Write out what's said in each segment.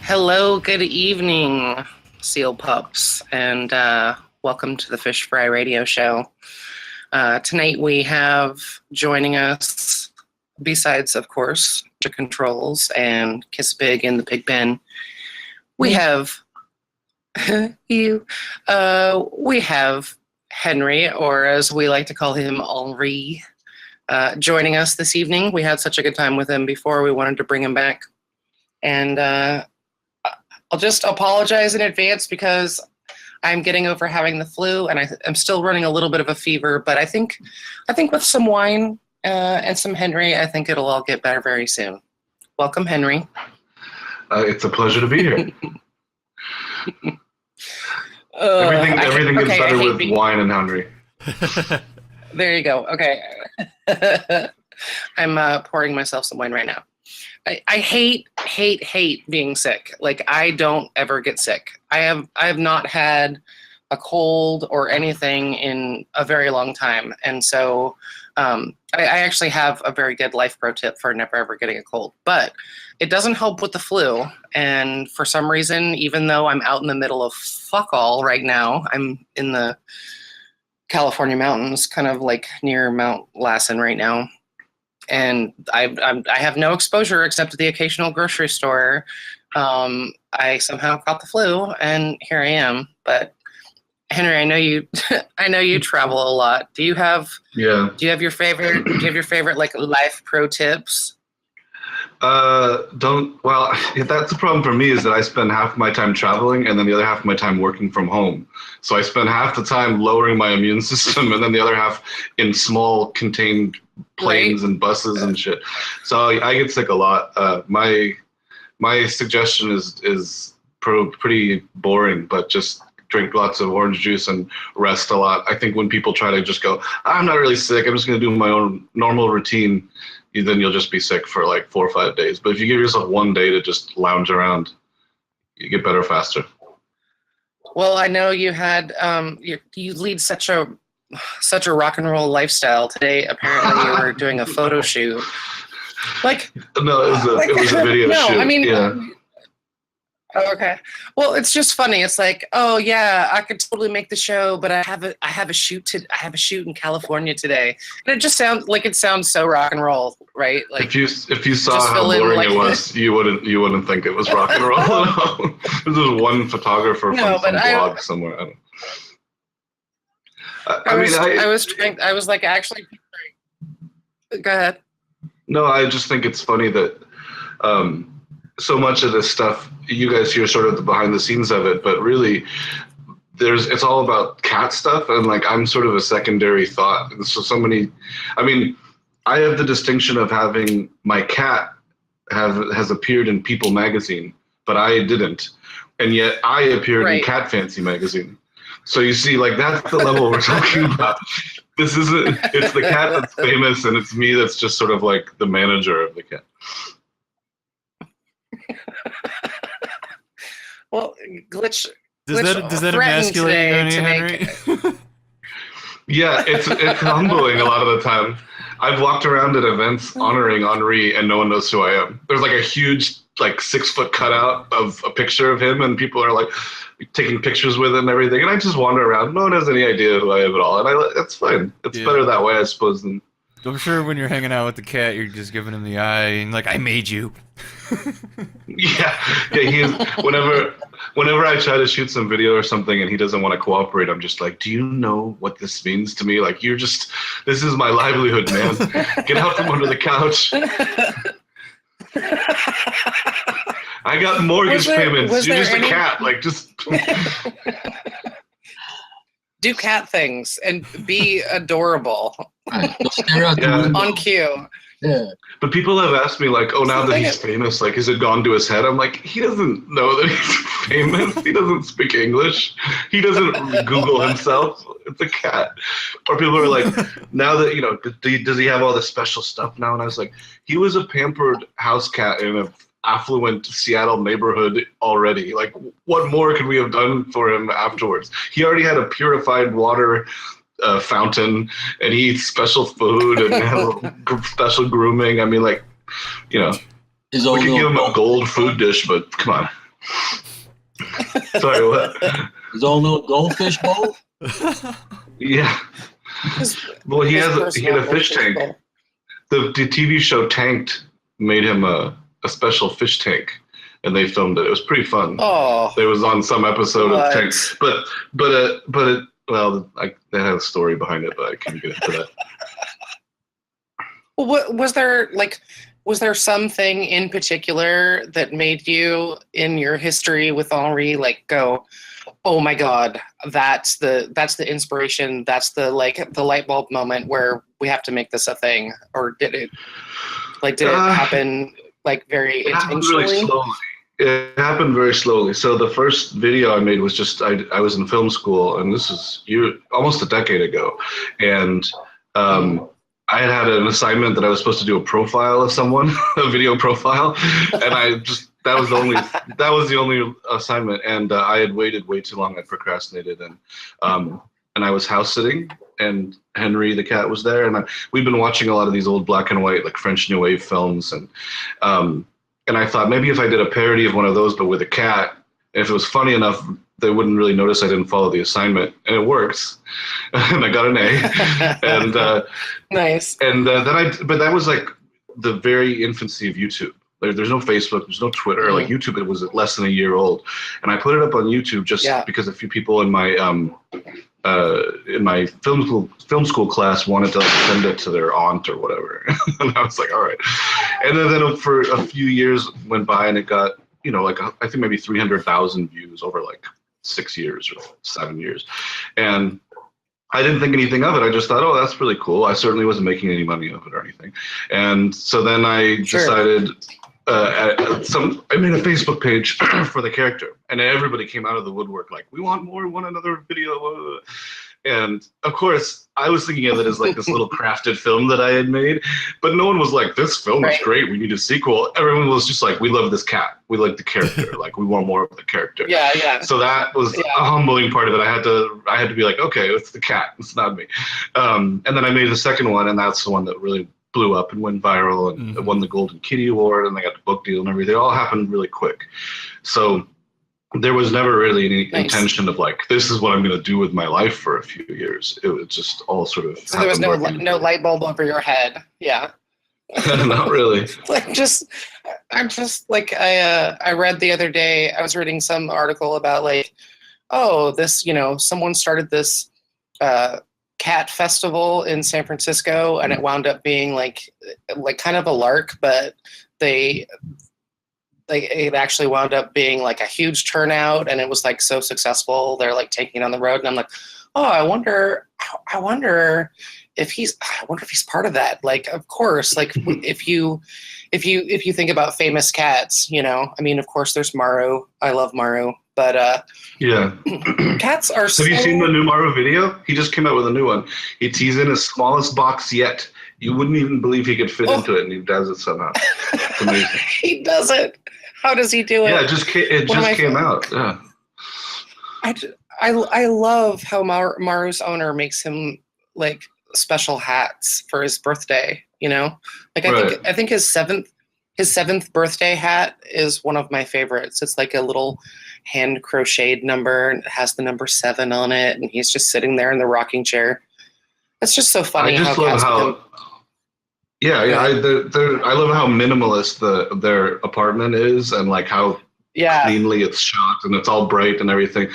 Hello, good evening, seal pups, and welcome to the Fish Fry Radio Show. Tonight we have joining us, besides, of course, the controls and Kiss Big in the pig pen, we have you. We have Henri, or as we like to call him, Henri, joining us this evening. We had such a good time with him before, we wanted to bring him back. And I'll just apologize in advance because I'm getting over having the flu and I'm still running a little bit of a fever, but I think with some wine and some Henri, I think it'll all get better very soon. Welcome, Henri. It's a pleasure to be here. Everything gets better with wine and Henri. There you go. Okay. I'm pouring myself some wine right now. I hate being sick. Like, I don't ever get sick. I have not had a cold or anything in a very long time. And so I actually have a very good life pro tip for never ever getting a cold. But it doesn't help with the flu. And for some reason, even though I'm out in the middle of fuck all right now, I'm in the California mountains, kind of like near Mount Lassen right now. And I have no exposure except the occasional grocery store. I somehow caught the flu, and here I am. But Henri, I know you travel a lot. Do you have your favorite like life pro tips? That's the problem for me is that I spend half my time traveling and then the other half of my time working from home. So I spend half the time lowering my immune system and then the other half in small contained planes and buses and shit. So I get sick a lot. My suggestion is pretty boring, but just drink lots of orange juice and rest a lot. I think when people try to just go, I'm not really sick, I'm just going to do my own normal routine, then you'll just be sick for like 4 or 5 days. But if you give yourself one day to just lounge around, you get better faster. Well, I know you had you lead such a rock and roll lifestyle. Today, apparently, you were doing a photo shoot. Like, no, it was a video shoot. I mean, yeah. Oh, okay. Well, it's just funny. It's like, oh yeah, I could totally make the show, but I have a shoot in California today, and it just sounds so rock and roll, right? Like, if you saw how boring it was, you wouldn't think it was rock and roll. This is one photographer from some blog somewhere. I was like, actually. Go ahead. No, I just think it's funny that so much of this stuff, you guys hear sort of the behind the scenes of it, but really it's all about cat stuff. And like, I'm sort of a secondary thought. So I have the distinction of having my cat has appeared in People magazine, but I didn't. And yet I appeared in Cat Fancy magazine. So you see, like, that's the level we're talking about. It's the cat that's famous and it's me that's just sort of like the manager of the cat. Well, Glitch does that emasculate you, Henri? Yeah, it's humbling a lot of the time. I've walked around at events honoring Henri and no one knows who I am. There's like a huge, like 6-foot cutout of a picture of him and people are like taking pictures with him and everything. And I just wander around. No one has any idea who I am at all. And it's fine. It's better that way, I suppose. I'm sure when you're hanging out with the cat, you're just giving him the eye and like, I made you. Yeah. He is. Whenever I try to shoot some video or something and he doesn't want to cooperate, I'm just like, do you know what this means to me? Like, this is my livelihood, man. Get out from under the couch. I got mortgage payments. You're just a cat. Like, just do cat things and be adorable. On cue. Yeah. But people have asked me, like, oh, now that he's famous, like, has it gone to his head? I'm like, he doesn't know that he's famous. He doesn't speak English. He doesn't Google himself. It's a cat. Or people are like, now that, does he have all this special stuff now? And I was like, he was a pampered house cat in an affluent Seattle neighborhood already. Like, what more could we have done for him afterwards? He already had a purified water fountain, and he eats special food and has special grooming. I mean, like, we could give him a gold food dish, but come on. Sorry, what? His own little goldfish bowl? Yeah. Well, he had a fish tank. Bowl. The TV show Tanked made him a special fish tank, and they filmed it. It was pretty fun. Oh, it was on some episode what? of Tank, well, they had a story behind it, but I can't get into that. Well, was there something in particular that made you, in your history with Henri, like go, oh my God, that's the inspiration, that's the light bulb moment where we have to make this a thing? Or did it happen like very intentionally? Really slowly. It happened very slowly. So the first video I made was just I was in film school, and this is almost a decade ago, and I had an assignment that I was supposed to do a profile of someone, a video profile, and that was the only assignment, and I had waited way too long. I procrastinated, and I was house sitting, and Henri the cat was there, and we've been watching a lot of these old black and white like French New Wave films, and I thought maybe if I did a parody of one of those but with a cat, if it was funny enough, they wouldn't really notice I didn't follow the assignment, and it works. And I got an A. And nice. And but that was like the very infancy of YouTube. There's no Facebook, there's no Twitter. Like YouTube, it was less than a year old, and I put it up on YouTube just because a few people in my film school class wanted to send it to their aunt or whatever. And I was like, all right. And then for a few years went by, and it got I think maybe 300,000 views over like 6 years or 7 years. And I didn't think anything of it. I just thought, oh, that's really cool. I certainly wasn't making any money of it or anything. And so then I decided, I made a Facebook page for the character, and everybody came out of the woodwork like, we want more, we want another video. And of course, I was thinking of it as like this little crafted film that I had made, but no one was like, this film is great, we need a sequel. Everyone was just like, we love this cat, we like the character, like we want more of the character. Yeah. So that was a humbling part of it. I had to be like, okay, it's the cat, it's not me. And then I made the second one, and that's the one that really blew up and went viral, and it won the Golden Kitty Award, and I got the book deal and everything. It all happened really quick. So there was never really any intention of like, this is what I'm going to do with my life for a few years. It was just all sort of. So there was no light bulb over your head. Yeah. Not really. I read the other day, I was reading some article about like, oh, this, someone started this cat festival in San Francisco, and it wound up being like kind of a lark, but it actually wound up being like a huge turnout, and it was like so successful. They're like taking it on the road, and I'm like, oh, I wonder if he's part of that. Like, of course, like if you think about famous cats, I mean, of course, there's Maru. I love Maru, but yeah, cats are. Have you seen the new Maru video? He just came out with a new one. He's in his smallest box yet. You wouldn't even believe he could fit into it, and he does it somehow. It's amazing. He does it. How does he do it? Yeah, it just came out. Yeah. I love how Maru's owner makes him like special hats for his birthday. I think his seventh birthday hat is one of my favorites. It's like a little hand crocheted number, and it has the number 7 on it, and he's just sitting there in the rocking chair. It's just so funny. I just love how. I love how minimalist their apartment is, and like how cleanly it's shot, and it's all bright and everything.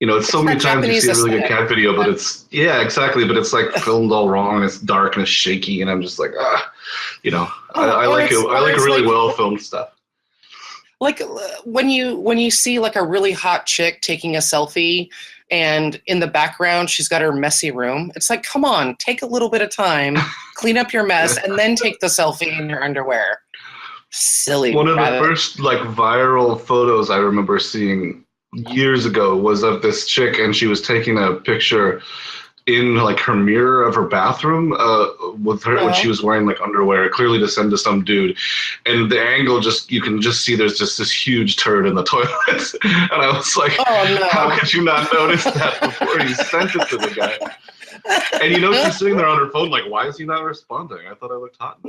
It's so many times you see a really good cat video, but it's exactly, but it's like filmed all wrong, and it's dark and it's shaky, and I'm just like, I like it. I like really well filmed stuff. Like when you see like a really hot chick taking a selfie, and in the background she's got her messy room. It's like, come on, take a little bit of time, clean up your mess, and then take the selfie in your underwear. Silly. One of the first like viral photos I remember seeing years ago was of this chick, and she was taking a picture in like her mirror of her bathroom with her when she was wearing like underwear, clearly to send to some dude, and the angle you can just see there's just this huge turd in the toilet. And I was like, how could you not notice that before you sent it to the guy? And she's sitting there on her phone like, why is he not responding? I thought I looked hot.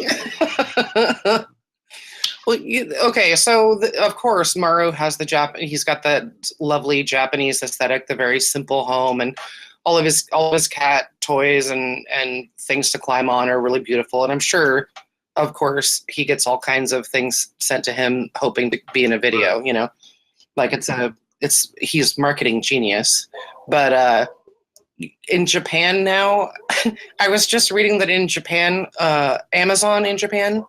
Well, okay, so of course Maru has he's got that lovely Japanese aesthetic, the very simple home, and all of his cat toys and things to climb on are really beautiful. And I'm sure, of course, he gets all kinds of things sent to him, hoping to be in a video. Like he's marketing genius. But in Japan now, I was just reading that in Japan, Amazon in Japan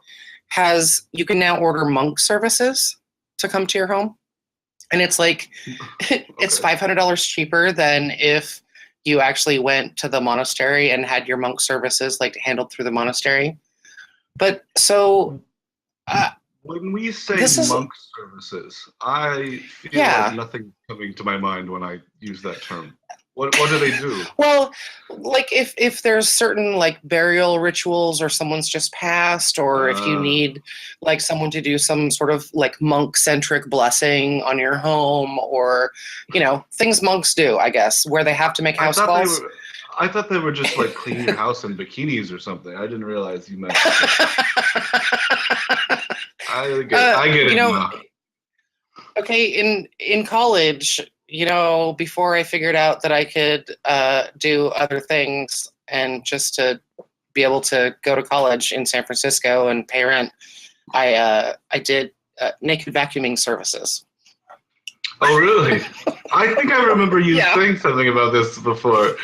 you can now order monk services to come to your home. And it's like, it's $500 cheaper than if you actually went to the monastery and had your monk services like handled through the monastery. But so when we say monk services, I feel like nothing coming to my mind when I use that term. What do they do? Well, like if there's certain like burial rituals or someone's just passed, or if you need like someone to do some sort of like monk-centric blessing on your home, or things monks do, I guess, where they have to make house calls. I thought they were just like clean your house in bikinis or something. I didn't realize you meant. I get it now. Okay, in college, before I figured out that I could do other things, and just to be able to go to college in San Francisco and pay rent, I did naked vacuuming services. Oh, really? I think I remember you saying something about this before.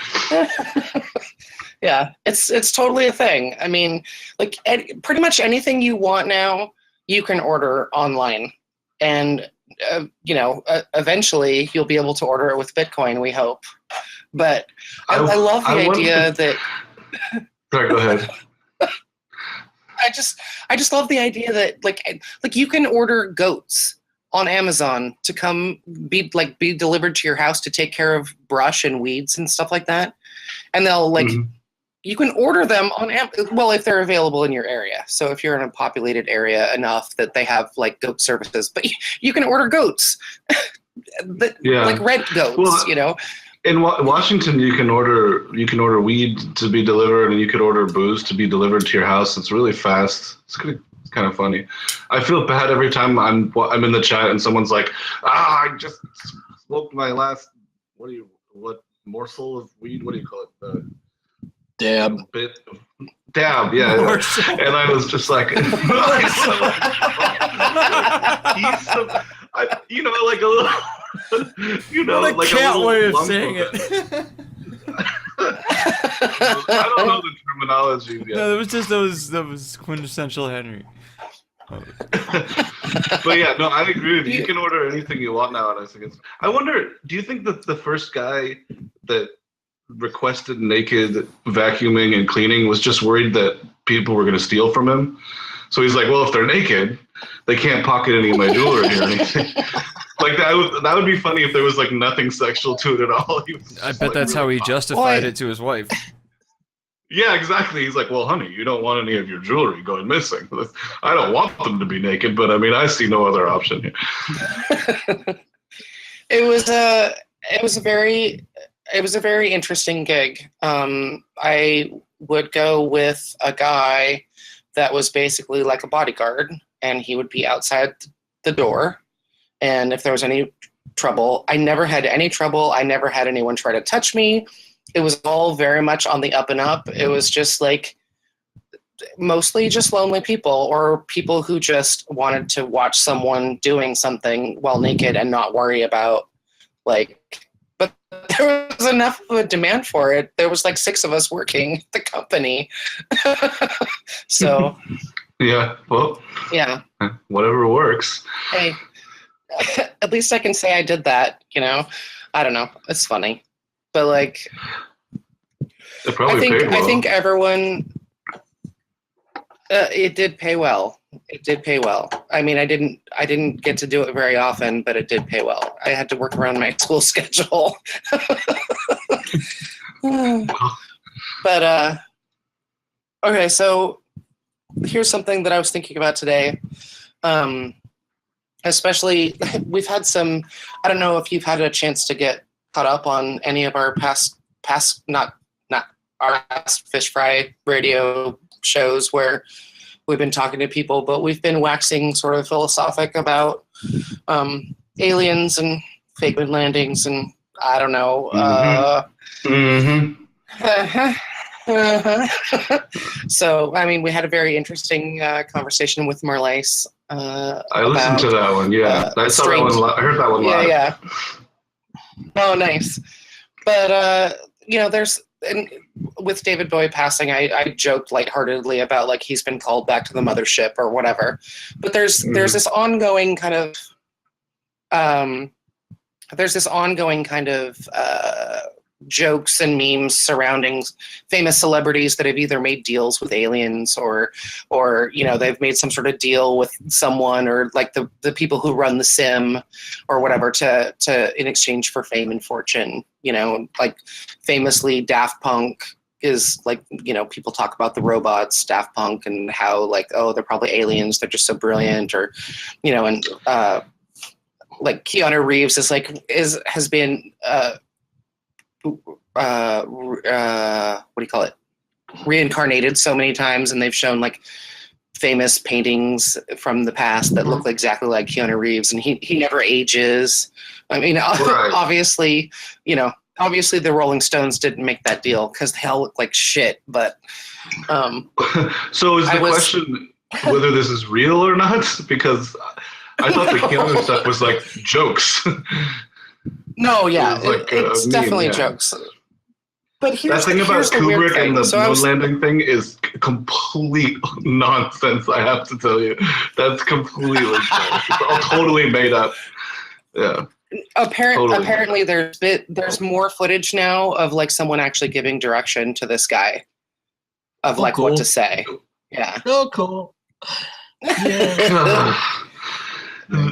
Yeah, it's totally a thing. I mean, like pretty much anything you want now, you can order online, and eventually you'll be able to order it with Bitcoin, we hope. But I love the idea that. Sorry, go ahead. I just love the idea that like you can order goats on Amazon to come be delivered to your house to take care of brush and weeds and stuff like that, and they'll you can order them on if they're available in your area. So if you're in a populated area enough that they have like goat services, but you can order goats, like rent goats. Well, in Washington, you can order weed to be delivered, and you could order booze to be delivered to your house. It's really fast. It's kind of funny. I feel bad every time I'm in the chat and someone's like, I just smoked my last what morsel of weed? What do you call it? Dab. Dab, yeah. And I was just like, like a little, like a cat way of saying it. I don't know the terminology yet. No, that was quintessential Henry. But yeah, no, I agree with you. You can order anything you want nowadays. I wonder, do you think that the first guy that requested naked vacuuming and cleaning was just worried that people were going to steal from him? So he's like, well, if they're naked, they can't pocket any of my jewelry or anything. Like that would be funny if there was like nothing sexual to it at all. I bet that's how he justified it to his wife. Yeah, exactly. He's like, well, honey, you don't want any of your jewelry going missing. I don't want them to be naked, but I mean, I see no other option here. It was a very interesting gig. I would go with a guy that was basically like a bodyguard, and he would be outside the door. And if there was any trouble, I never had any trouble. I never had anyone try to touch me. It was all very much on the up and up. It was just like mostly just lonely people, or people who just wanted to watch someone doing something while naked and not worry about but there was enough of a demand for it. There was like 6 of us working at the company. So yeah, well, yeah, whatever works. Hey, at least I can say I did that, I don't know. It's funny. But like, I think everyone, it did pay well. It did pay well. I mean, I didn't get to do it very often, but it did pay well. I had to work around my school schedule. But okay, so here's something that I was thinking about today. Especially, we've had some. I don't know if you've had a chance to get caught up on any of our past not our past Fish Fry radio shows where we've been talking to people, but we've been waxing sort of philosophic about aliens and fake moon landings, and I don't know. So, I mean, we had a very interesting conversation with Marlace. I listened to that one. Yeah, I saw that one. I heard that one live. Yeah. Oh, nice. But with David Bowie passing, I joked lightheartedly about like he's been called back to the mothership or whatever. But there's this ongoing kind of jokes and memes surrounding famous celebrities that have either made deals with aliens or they've made some sort of deal with someone, or like the people who run the sim or whatever to in exchange for fame and fortune. Like famously Daft Punk is like, people talk about the robots, Daft Punk, and how like, oh, they're probably aliens, they're just so brilliant, or and like Keanu Reeves has been what do you call it? Reincarnated so many times, and they've shown like famous paintings from the past that look exactly like Keanu Reeves, and he never ages. I mean, right. obviously the Rolling Stones didn't make that deal because they all look like shit. But so is the question whether this is real or not? Because I thought the Keanu stuff was like jokes. No, yeah, it's meme, definitely jokes. But that thing about Kubrick and the moon landing thing is complete nonsense. I have to tell you, that's completely false. It's all totally made up. Yeah. Apparently, there's more footage now of like someone actually giving direction to this guy of like cool. What to say. Yeah. Oh, cool. Yeah.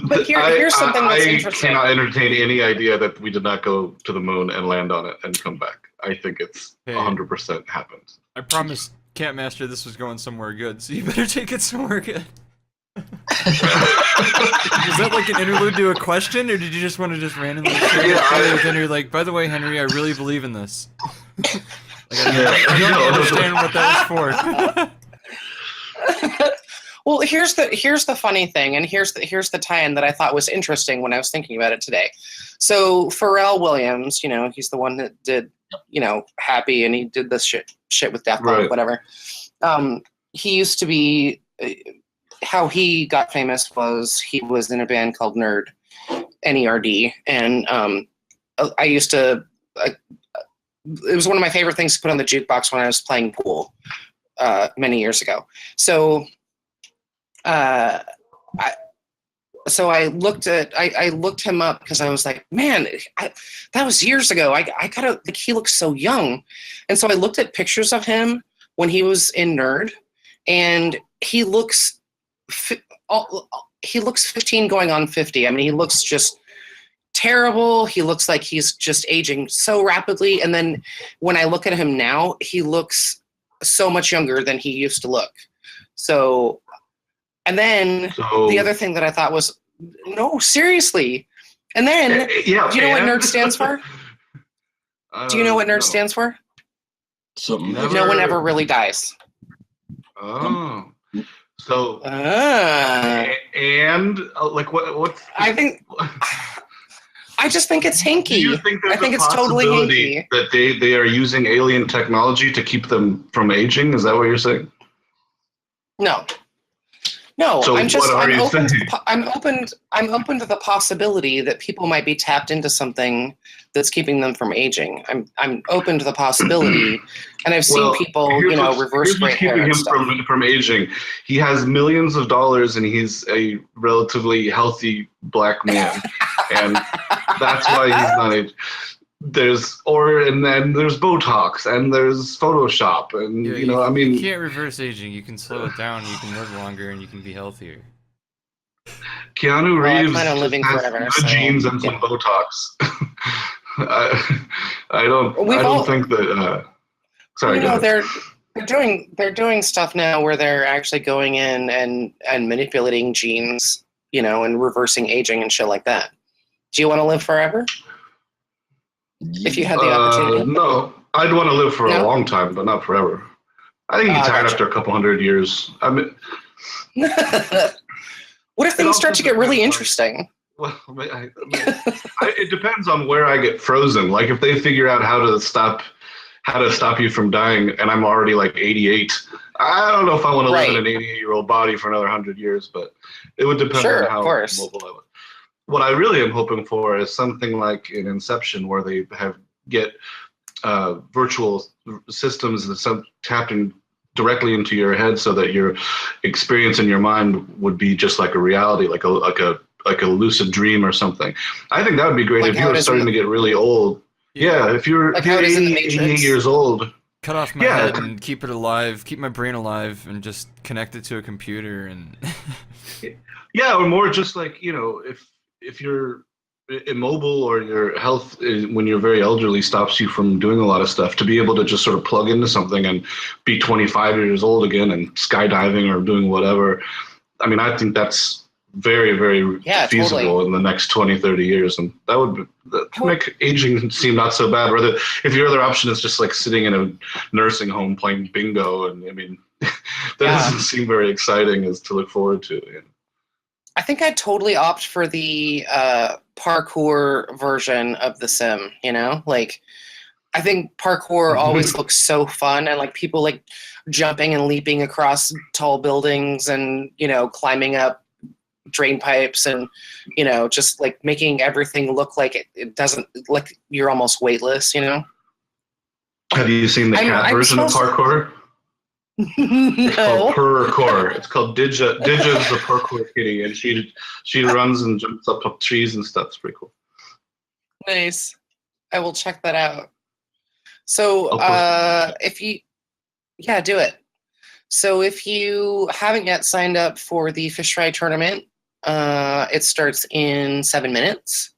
But here's something that's interesting. I cannot entertain any idea that we did not go to the moon and land on it and come back. I think it's 100% happened. I promised Camp Master this was going somewhere good, so you better take it somewhere good. Is that like an interlude to a question, or did you just want to just randomly share with Henry? Like, by the way, Henry, I really believe in this. I don't understand what that was for. Well, here's the funny thing, and here's the tie-in that I thought was interesting when I was thinking about it today. So Pharrell Williams, he's the one that did, Happy, and he did this shit with Daft Punk, whatever. He used to be, how he got famous was he was in a band called Nerd, N-E-R-D, and I used to, it was one of my favorite things to put on the jukebox when I was playing pool many years ago. So I looked him up because I was like, man, that was years ago. I gotta, like, he looks so young. And so I looked at pictures of him when he was in Nerd, and he looks 15 going on 50. I mean, he looks just terrible. He looks like he's just aging so rapidly. And then when I look at him now, he looks so much younger than he used to look. So, and then the other thing that I thought was, no, seriously. And then, do you know what Nerd stands for? Do you know what Nerd stands for? Something. No one ever really dies. Oh. So, and like what's I just think it's hinky. Do you think I think it's totally hinky. That they are using alien technology to keep them from aging? Is that what you're saying? No. No, so I'm open to the possibility that people might be tapped into something that's keeping them from aging. I'm open to the possibility, and I've seen people, reverse gray hair and stuff. From aging. He has millions of dollars, and he's a relatively healthy black man, and that's why he's not aging. And then there's Botox, and there's Photoshop, and you can't reverse aging. You can slow it down, you can live longer, and you can be healthier. Keanu Reeves I plan on living has forever, good genes and some Botox. I don't think that. Sorry, they're doing stuff now where they're actually going in and manipulating genes, and reversing aging and shit like that. Do you want to live forever? If you had the opportunity? No, I'd want to live for a long time, but not forever. I think you get tired Gotcha. after a couple hundred years. I mean, What if things start to get really interesting? well, it depends on where I get frozen. Like if they figure out how to stop you from dying, and I'm already like 88. I don't know if I want to live in an 88-year-old body for another 100 years, but it would depend on how mobile I would. What I really am hoping for is something like in Inception, where they get virtual systems that tapping directly into your head, so that your experience in your mind would be just like a reality, like a lucid dream or something. I think that would be great if you were starting to get really old. Yeah, if you're 88 years old. Cut off my head and keep it alive, keep my brain alive, and just connect it to a computer and. Yeah, or more just like, if you're immobile or your health when you're very elderly stops you from doing a lot of stuff, to be able to just sort of plug into something and be 25 years old again and skydiving or doing whatever. I mean, I think that's very, very feasible in the next 20, 30 years. And that would make aging seem not so bad. Rather, if your other option is just like sitting in a nursing home playing bingo, and I mean, that doesn't seem very exciting as to look forward to. I think I'd totally opt for the parkour version of The Sim, Like, I think parkour always looks so fun, and like people like jumping and leaping across tall buildings and, climbing up drain pipes and, just like making everything look like it doesn't, like you're almost weightless, Have you seen the cat version of parkour? It's called Parkour. It's called Didja. Didja's the parkour kitty, and she runs and jumps up trees and stuff. It's pretty cool. Nice. I will check that out. So if you, do it. So if you haven't yet signed up for the Fish Fry tournament, it starts in 7 minutes.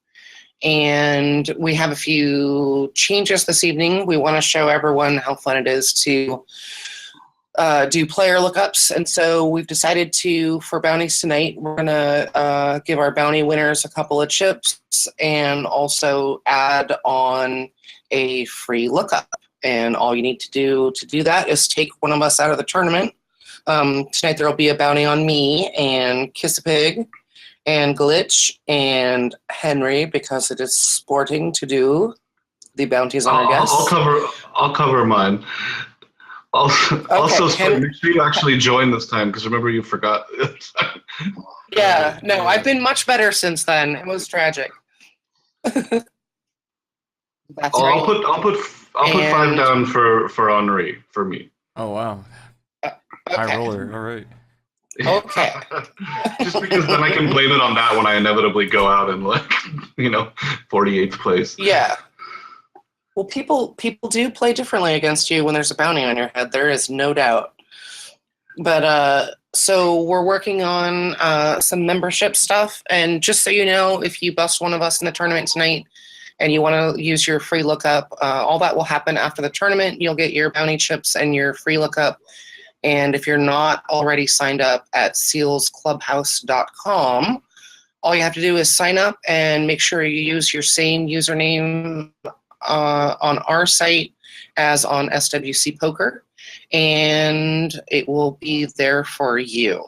And we have a few changes this evening. We want to show everyone how fun it is to do player lookups, and so we've decided for bounties tonight, we're gonna give our bounty winners a couple of chips and also add on a free lookup. And all you need to do that is take one of us out of the tournament. Tonight there will be a bounty on me and Kiss a Pig and Glitch and Henry, because it is sporting to do the bounties on our guests. I'll cover mine. Also, make sure you actually join this time, because remember you forgot. Yeah, no, I've been much better since then. It was tragic. That's I'll put 5 down for Henri for me. Oh wow, high roller. All right. Okay. Just because then I can blame it on that when I inevitably go out and 48th place. Yeah. Well, people do play differently against you when there's a bounty on your head. There is no doubt. But so we're working on some membership stuff. And just so you know, if you bust one of us in the tournament tonight and you want to use your free lookup, all that will happen after the tournament. You'll get your bounty chips and your free lookup. And if you're not already signed up at sealsclubhouse.com, all you have to do is sign up and make sure you use your same username on our site as on SWC Poker, and it will be there for you.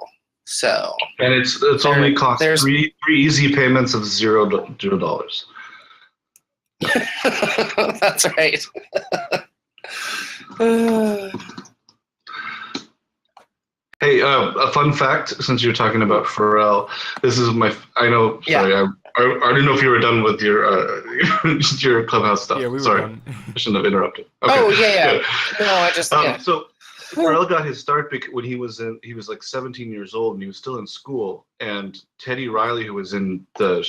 So, and it's only cost three easy payments of $0. That's right. Hey, a fun fact, since you're talking about Pharrell, this is I didn't know if you were done with your Clubhouse stuff. Yeah, we were Sorry, done. I shouldn't have interrupted. Okay. Oh, yeah. No, I just, So Pharrell got his start when he was like 17 years old, and he was still in school. And Teddy Riley, who was in the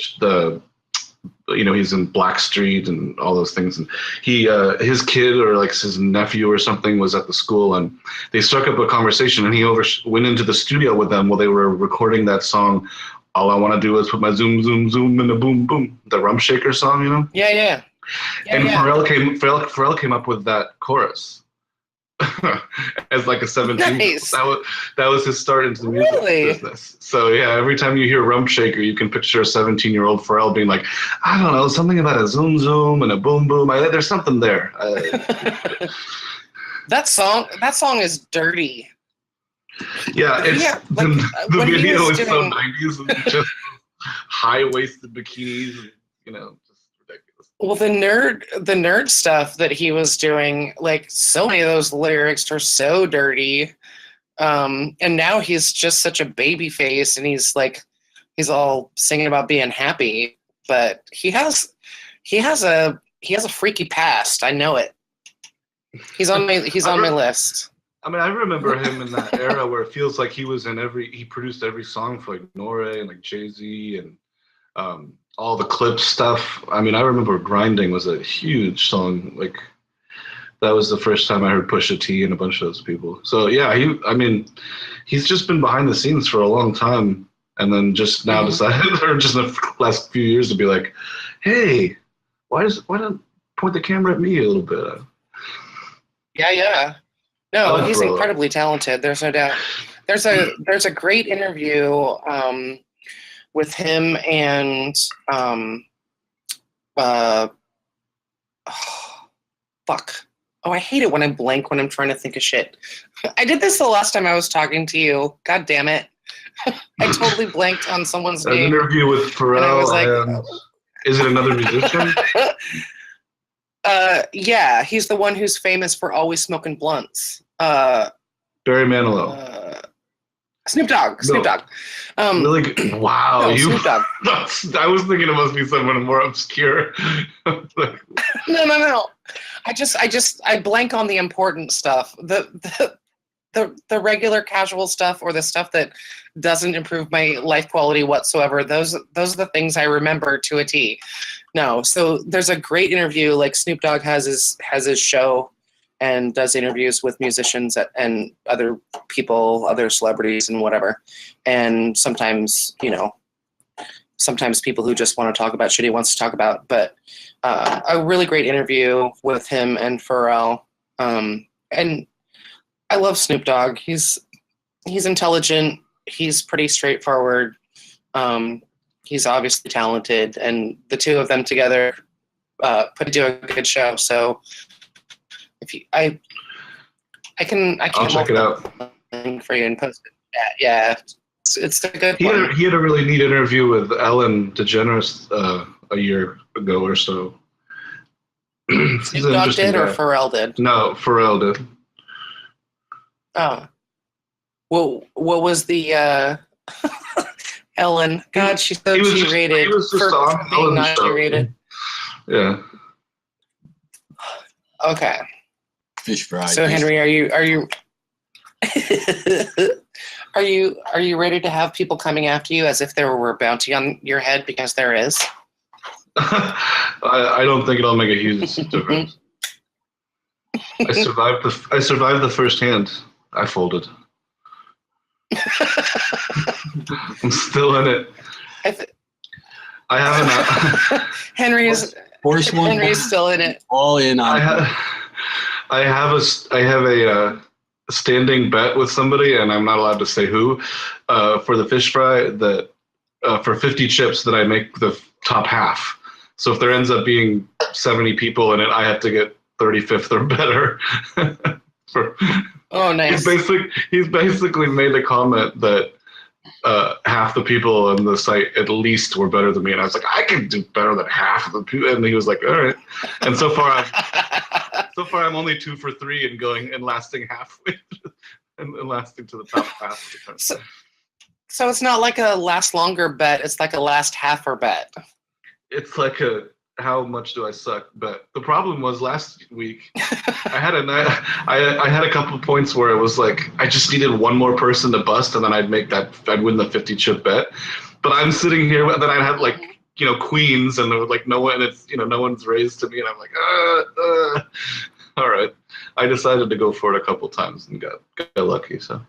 he's in Blackstreet and all those things, and his kid or like his nephew or something was at the school, and they struck up a conversation, and he went into the studio with them while they were recording that song, All I Want to Do Is Put My Zoom Zoom Zoom in a Boom Boom, the Rum Shaker song, Yeah. And Pharrell came up with that chorus as like a 17. Nice. That was his start into the music business. So yeah, every time you hear Rum Shaker, you can picture a 17-year-old Pharrell being like, I don't know, something about a zoom zoom and a boom boom. There's something there. That song is dirty. Yeah, it's Yeah, like, the when he video was is so doing- 90s and just high-waisted bikinis and, you know, just ridiculous. Well, the nerd stuff that he was doing, like, so many of those lyrics are so dirty. And now he's just such a baby face, and he's all singing about being happy, but he has a freaky past. I know it. He's on my list. I mean, I remember him in that era where it feels like he produced every song for like Nore and like Jay-Z and all the clip stuff. I mean, I remember Grinding was a huge song. Like, that was the first time I heard Pusha T and a bunch of those people. So yeah, he's just been behind the scenes for a long time, and then just now decided, or just in the last few years, to be like, hey, why don't point the camera at me a little bit? Yeah. No, Oh, he's bro. incredibly talented. There's no doubt. There's a great interview with him and fuck. Oh, I hate it when I blank when I'm trying to think of shit. I did this the last time I was talking to you. God damn it. I totally blanked on someone's An name. interview with Pharrell. And I was like, is it another musician? Yeah, he's the one who's famous for always smoking blunts. Barry Manilow. Snoop Dogg. Really good. Wow, No, Snoop Dogg. I was thinking it must be someone more obscure. Like, No. I blank on the important stuff. The regular casual stuff, or the stuff that doesn't improve my life quality whatsoever. Those are the things I remember to a T. No, so there's a great interview. Like, Snoop Dogg has his show and does interviews with musicians and other people, other celebrities and whatever. And sometimes people who just want to talk about shit he wants to talk about. But a really great interview with him and Pharrell. And I love Snoop Dogg. He's intelligent. He's pretty straightforward. He's obviously talented, and the two of them together do a good show. So I can I'll check it out for you and post it. Yeah, it's a good one. He had a really neat interview with Ellen DeGeneres a year ago or so. Snoop Dogg did, or Pharrell did? No, Pharrell did. Oh, well, what was the Ellen? God, she's so G-rated. He was just on being Ellen's not show. G-rated. Yeah. Okay. Fish fry. So Henry, are you are you ready to have people coming after you as if there were a bounty on your head, because there is? I don't think it'll make a huge difference. I survived the first hand. I folded. I'm still in it. I haven't. Henry's still in it. All in on. I have a standing bet with somebody, and I'm not allowed to say who, for the fish fry, that for 50 chips that I make the top half. So if there ends up being 70 people in it, I have to get 35th or better. Oh, nice. He's basically made a comment that half the people on the site at least were better than me, and I was like, I can do better than half of the people, and he was like, all right. And so far I'm only 2 for 3 and going and lasting halfway and lasting to the top half. So it's not like a last longer bet; it's like a last halfer bet. It's like a how much do I suck bet. The problem was last week I had a couple of points where it was like I just needed one more person to bust, and then I'd win the 50 chip bet. But I'm sitting here, then I'd have like, queens, and there was like no one, it's no one's raised to me, and I'm like, all right. I decided to go for it a couple times and got lucky. So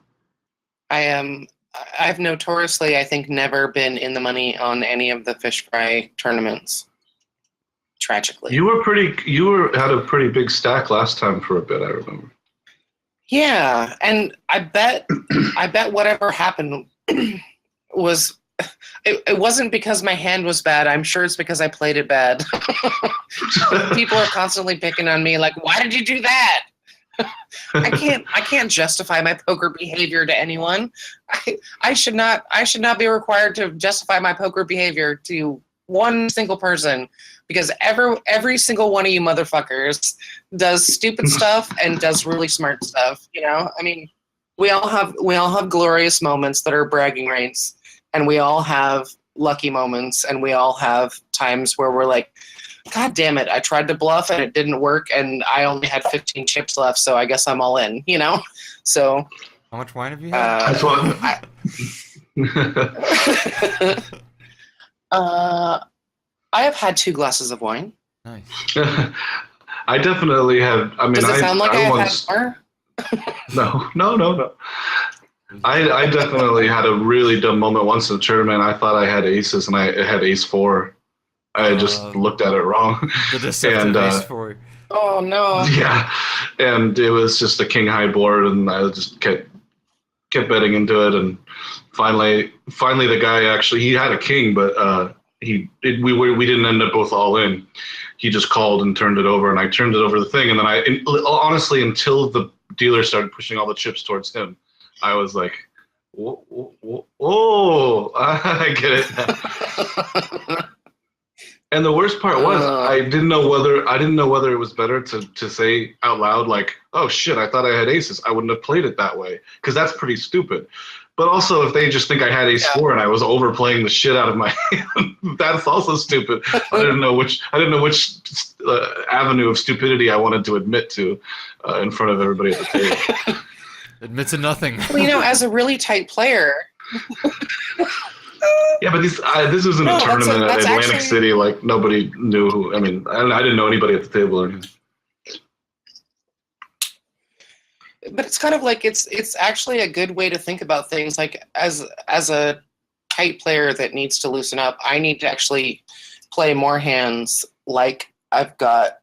I've notoriously, I think, never been in the money on any of the fish fry tournaments. Tragically, you had a pretty big stack last time for a bit, I remember. Yeah, and I bet whatever happened was it wasn't because my hand was bad. I'm sure it's because I played it bad. People are constantly picking on me, like, why did you do that? I can't justify my poker behavior to anyone. I should not be required to justify my poker behavior to one single person, because every single one of you motherfuckers does stupid stuff and does really smart stuff. I mean, we all have glorious moments that are bragging rights, and we all have lucky moments, and we all have times where we're like, God damn it, I tried to bluff and it didn't work, and I only had 15 chips left, so I guess I'm all in, So How much wine have you had? That's what. I have had 2 glasses of wine. Nice. I definitely have. I mean, Does it sound like I once. have more? No. I definitely had a really dumb moment once in the tournament. I thought I had aces, and I had ace 4. I just looked at it wrong. The deceptive ace 4. Oh no. Yeah, and it was just a king high board, and I just kept betting into it, and finally the guy actually, he had a king, but we didn't end up both all in. He just called and turned it over, and I turned it over the thing, and then honestly, until the dealer started pushing all the chips towards him, I was like, whoa, I get it now. And the worst part was I didn't know whether it was better to say out loud, like, oh shit, I thought I had aces. I wouldn't have played it that way, because that's pretty stupid. But also, if they just think I had ace 4 and I was overplaying the shit out of my hand, that's also stupid. I didn't know which avenue of stupidity I wanted to admit to in front of everybody at the table. Admit to nothing. Well, as a really tight player. Yeah, but this was in a tournament at Atlantic City. Like, nobody knew who. I mean, I didn't know anybody at the table or anything. But it's kind of like it's actually a good way to think about things. Like, as a tight player that needs to loosen up, I need to actually play more hands like I've got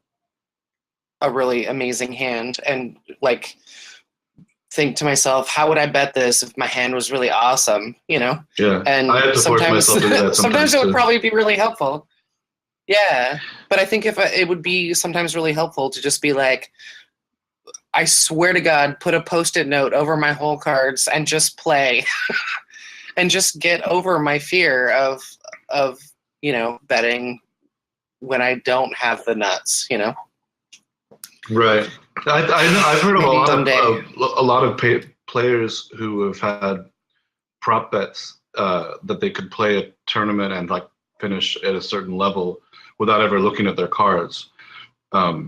a really amazing hand, and like think to myself, how would I bet this if my hand was really awesome? Yeah. And I have to force myself to do that sometimes it would probably be really helpful. Yeah, but I think it would be sometimes really helpful to just be like, I swear to God, put a Post-it note over my hole cards and just play, and just get over my fear of betting when I don't have the nuts. Right. I've heard of a lot of players who have had prop bets that they could play a tournament and like finish at a certain level without ever looking at their cards, by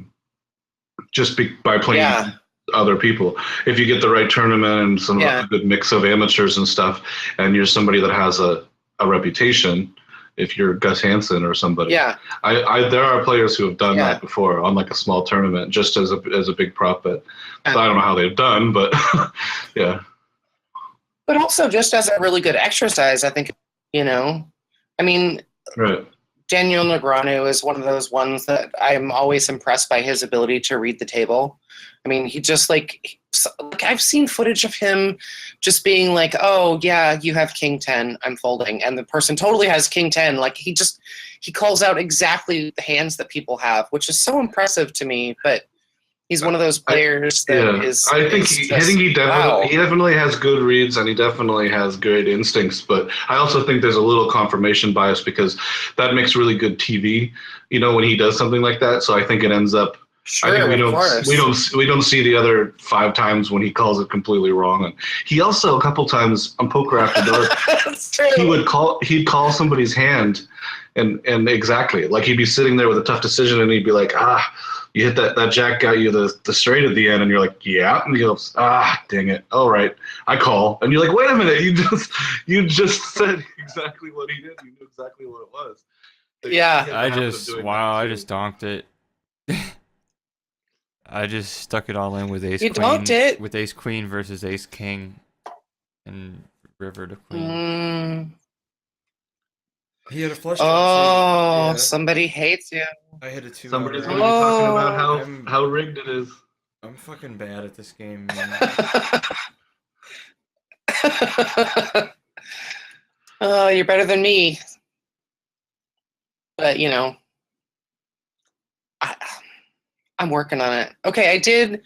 playing other people. If you get the right tournament and a good mix of amateurs and stuff, and you're somebody that has a reputation. If you're Gus Hansen or somebody, there are players who have done that before on like a small tournament, just as a big prop bet. So I don't know how they've done, but yeah. But also just as a really good exercise, I think. I mean, right. Daniel Negreanu is one of those ones that I'm always impressed by his ability to read the table. I mean, he just like I've seen footage of him just being like, oh yeah, you have king 10, I'm folding. And the person totally has king 10. Like he calls out exactly the hands that people have, which is so impressive to me. But he's one of those players I think he definitely has good reads, and he definitely has good instincts. But I also think there's a little confirmation bias, because that makes really good TV, when he does something like that. So I think it ends up. Sure, I think we don't see the other 5 times when he calls it completely wrong. And he also a couple times on Poker After Dark, that's true. He'd call somebody's hand, and exactly like he'd be sitting there with a tough decision, and he'd be like, you hit that jack got you the straight at the end, and you're like, yeah, and he goes, dang it, all right, I call, and you're like, wait a minute, you just said exactly what he did, you knew exactly what it was. I just donked it. I just stuck it all in with ace queen. Donked it with ace queen versus ace king, and river to queen. He had a flush draw. Oh, somebody hates you. I hit a 2. Somebody's gonna be talking about how rigged it is. I'm fucking bad at this game, man. Oh, you're better than me. But I'm working on it. Okay, I did,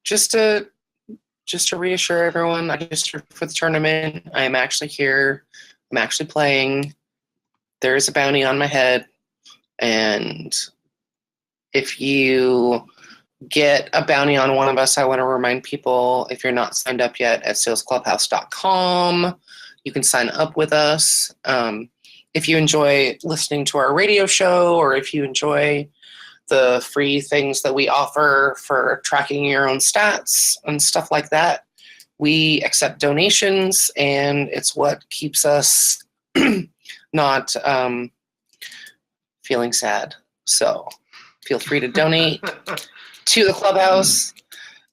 just to just to reassure everyone, I just for the tournament, I am actually here. I'm actually playing. There is a bounty on my head, and if you get a bounty on one of us, I want to remind people, if you're not signed up yet at salesclubhouse.com, you can sign up with us. If you enjoy listening to our radio show, or if you enjoy the free things that we offer for tracking your own stats and stuff like that, we accept donations, and it's what keeps us not feeling sad. So feel free to donate to the Clubhouse.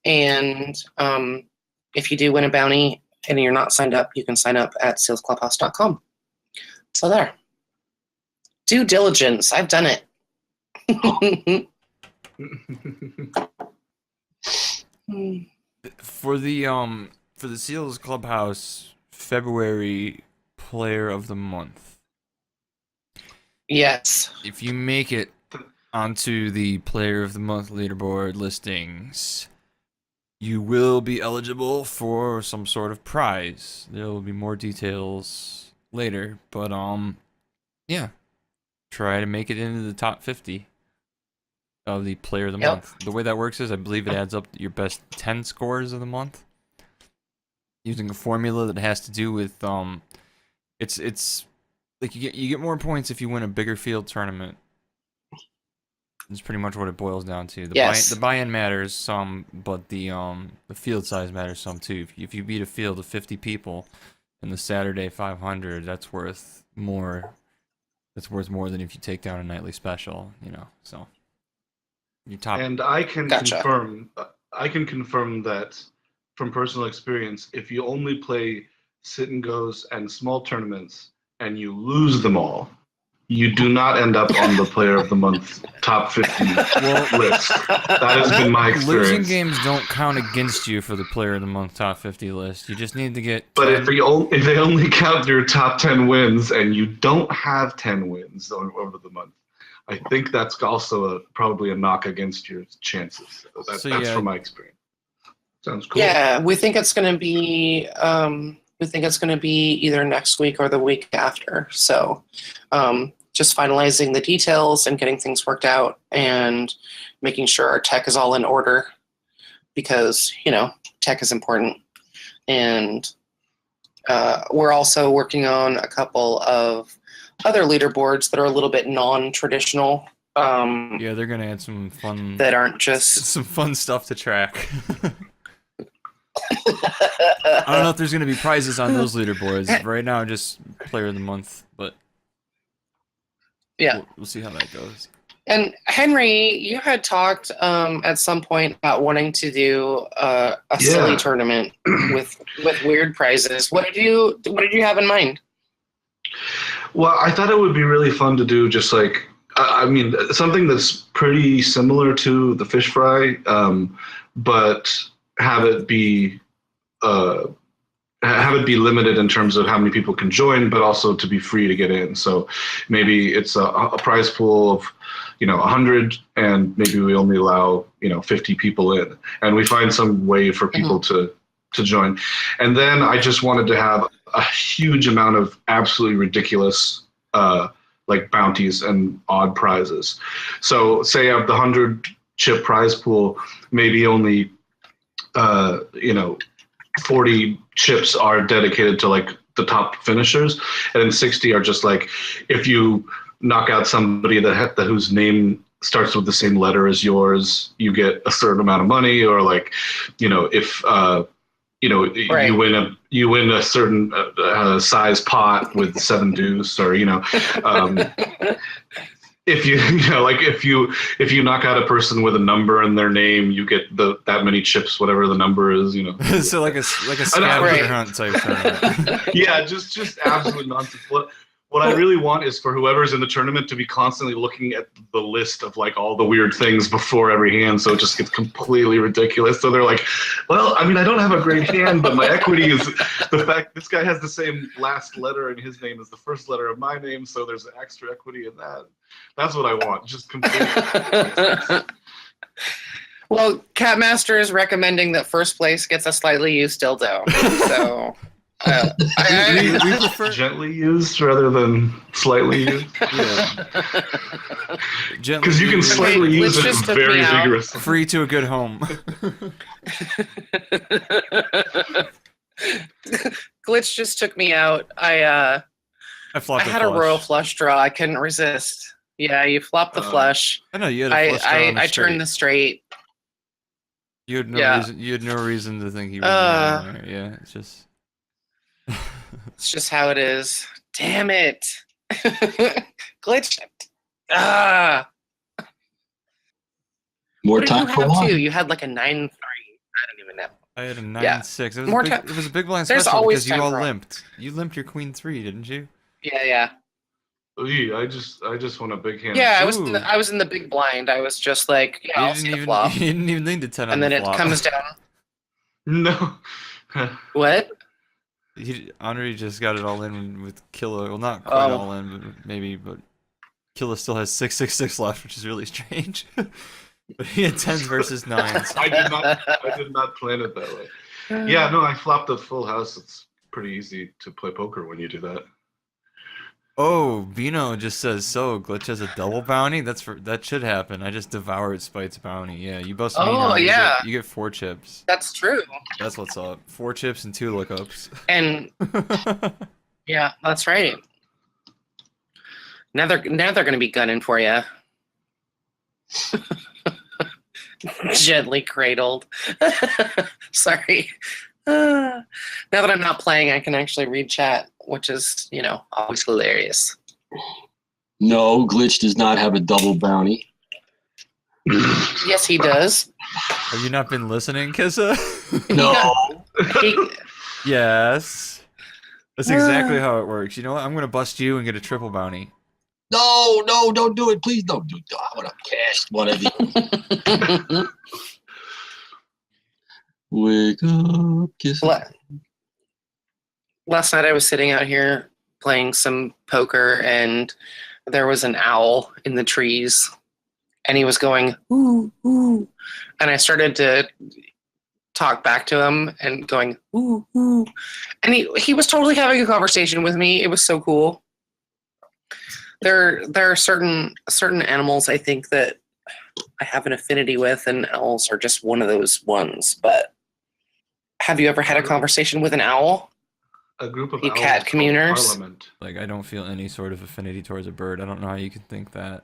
And if you do win a bounty and you're not signed up, you can sign up at salesclubhouse.com. So there. Due diligence. I've done it. For the Seals Clubhouse February Player of the Month. Yes. If you make it onto the Player of the Month leaderboard listings, you will be eligible for some sort of prize. There will be more details later, but yeah. Try to make it into the top 50 of the Player of the Month. The way that works is, I believe it adds up your best 10 scores of the month using a formula that has to do with it's like you get more points if you win a bigger field tournament. That's pretty much what it boils down to. The buy-in matters some, but the field size matters some too. If you beat a field of 50 people in the Saturday 500, that's worth more. That's worth more than if you take down a nightly special, you know. So your top. And I can Gotcha. confirm that from personal experience, if you only play sit and goes and small tournaments and you lose them all, you do not end up on the Player of the Month top 50 list. That has been my experience. Losing games don't count against you for the Player of the Month top 50 list. You just need to get 10. But if they only count your top 10 wins and you don't have 10 wins over the month, I think that's also probably a knock against your chances. That's from my experience. Sounds cool. Yeah, we think it's going to be either next week or the week after. So just finalizing the details and getting things worked out and making sure our tech is all in order, because, you know, tech is important. And we're also working on a couple of other leaderboards that are a little bit non-traditional. Yeah, they're gonna add some fun. That aren't just some fun stuff to track. I don't know if there's gonna be prizes on those leaderboards right now. Just Player of the Month, but yeah, we'll see how that goes. And Henry, you had talked at some point about wanting to do a silly tournament with weird prizes. What did you have in mind? Well, I thought it would be really fun to do just like, I mean, something that's pretty similar to the fish fry, but have it be limited in terms of how many people can join, but also to be free to get in. So maybe it's a prize pool of, 100, and maybe we only allow 50 people in, and we find some way for people to join. And then I just wanted to have a huge amount of absolutely ridiculous like bounties and odd prizes. So say I have the 100 chip prize pool, maybe only 40 chips are dedicated to like the top finishers, and then 60 are just like, if you knock out somebody whose name starts with the same letter as yours, you get a certain amount of money, or like, if right. you win a certain size pot with 7 deuce, or if you knock out a person with a number in their name, you get that many chips, whatever the number is, So like a scavenger hunt type tournament. Yeah, just absolute nonsense. What I really want is for whoever's in the tournament to be constantly looking at the list of like all the weird things before every hand, so it just gets completely ridiculous. So they're like, well, I mean, I don't have a great hand, but my equity is the fact this guy has the same last letter in his name as the first letter of my name, so there's extra equity in that. That's what I want, just completely. Well, Catmaster is recommending that first place gets a slightly used dildo. So, We prefer Gently used rather than slightly used. Because you can used, slightly Okay, use Glitch it just took very me out. vigorously. free to a good home. Glitch just took me out. I flopped had a a flush. royal flush draw. I couldn't resist. Yeah, you flopped the flush. I know you had a flush draw on the I straight. turned the straight. You had no Yeah. reason. You had no reason to think he was in there. Yeah, it's just. It's just how it is. Damn it. Glitch. Ah. More What did time you for have one. too? You had like a 9-3. I don't even know. I had a 9-6. Yeah. It was More a big, time. it was a big blind There's special always because you time all for all. limped. You limped your queen 3, didn't you? Yeah. I just want a big hand. Yeah, Ooh. I was in the big blind. I was just like, yeah, You I'll didn't see a even. flop. You didn't even lean to 10 on And the then it flop. comes down. No. What? Henri just got it all in with Killa. Well, not quite Oh. all in, but maybe. But Killa still has 666 left, which is really strange. But he had 10s versus 9s. I did not plan it that way. Yeah, no, I flopped a full house. It's pretty easy to play poker when you do that. Oh, Bino just says so. Glitch has a double bounty. That should happen. I just devoured Spite's bounty. Yeah, you bust me. Oh, yeah. You get 4 chips. That's true. That's what's up. 4 chips and 2 lookups. And yeah, that's right. Now they're going to be gunning for you. Gently cradled. Sorry. Now that I'm not playing, I can actually read chat, which is, always hilarious. No, Glitch does not have a double bounty. Yes, he does. Have you not been listening, Kissa? No. Yes. That's exactly how it works. You know what? I'm going to bust you and get a triple bounty. No, don't do it. Please don't do it. I want to cast one of these. Wake up, kiss. Last night I was sitting out here playing some poker, and there was an owl in the trees, and he was going, ooh, ooh. And I started to talk back to him and going, ooh, ooh. And he was totally having a conversation with me. It was so cool. There are certain animals I think that I have an affinity with, and owls are just one of those ones. But have you ever had a conversation with an owl? A group of You owls cat called communers? Parliament. Like, I don't feel any sort of affinity towards a bird. I don't know how you can think that.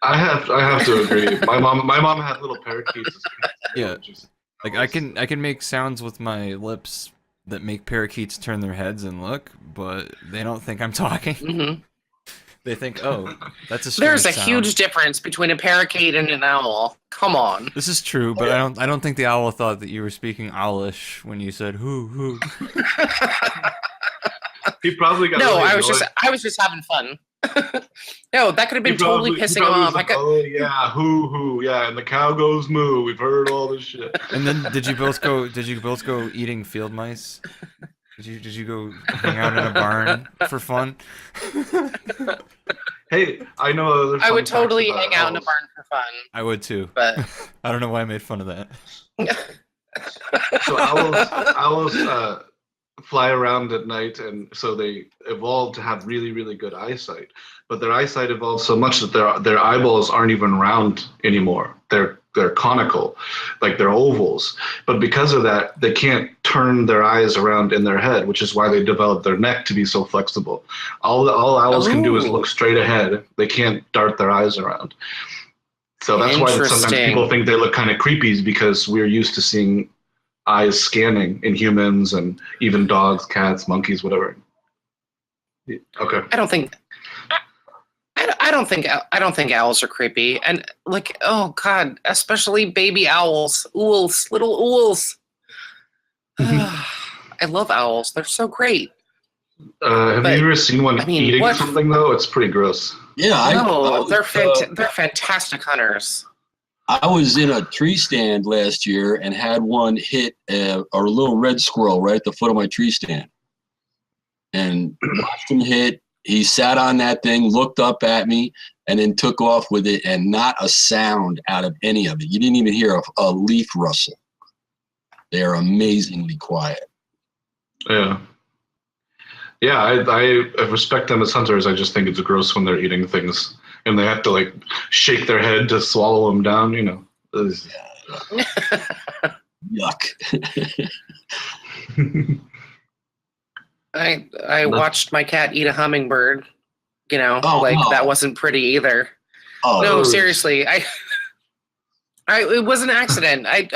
I have to agree. My mom had little parakeets as cats. Yeah. which is Like, I can make sounds with my lips that make parakeets turn their heads and look, but they don't think I'm talking. Mm-hmm. They think, oh, that's a strange There's a sound. huge difference between a parakeet and an owl. Come on. This is true, but I don't think the owl thought that you were speaking owlish when you said hoo. He probably got. No, really I was just having fun. No, that could have been He totally probably- he pissing him probably was off. like, oh yeah, hoo, yeah, and the cow goes moo. We've heard all this shit. And then did you both go eating field mice? Did you go hang out in a barn for fun? Hey, I know other. I fun would totally facts about hang out in a owls. barn for fun, I would too. but I don't know why I made fun of that. So owls fly around at night, and so they evolved to have really, really good eyesight. But their eyesight evolved so much that their eyeballs aren't even round anymore. They're conical, like they're ovals. But because of that, they can't turn their eyes around in their head, which is why they developed their neck to be so flexible. All owls can do is Ooh. look straight ahead. They can't dart their eyes around. So that's why sometimes Interesting. people think they look kind of creepy, is because we're used to seeing eyes scanning in humans and even dogs, cats, monkeys, whatever. Okay. I don't think owls are creepy. And like, oh god, especially baby owls, little ools. I love owls. They're so great. Have But, you ever seen one I mean, eating what- something though? It's pretty gross. Yeah, No, they're was, they're fantastic hunters. I was in a tree stand last year and had one hit a little red squirrel right at the foot of my tree stand. And watched him hit He sat on that thing, looked up at me, and then took off with it, and not a sound out of any of it. You didn't even hear a leaf rustle. They are amazingly quiet. Yeah. Yeah, I respect them as hunters. I just think it's gross when they're eating things and they have to like shake their head to swallow them down, you know. Yuck. I watched my cat eat a hummingbird. You know, that wasn't pretty either. Oh, no, seriously, it was an accident. I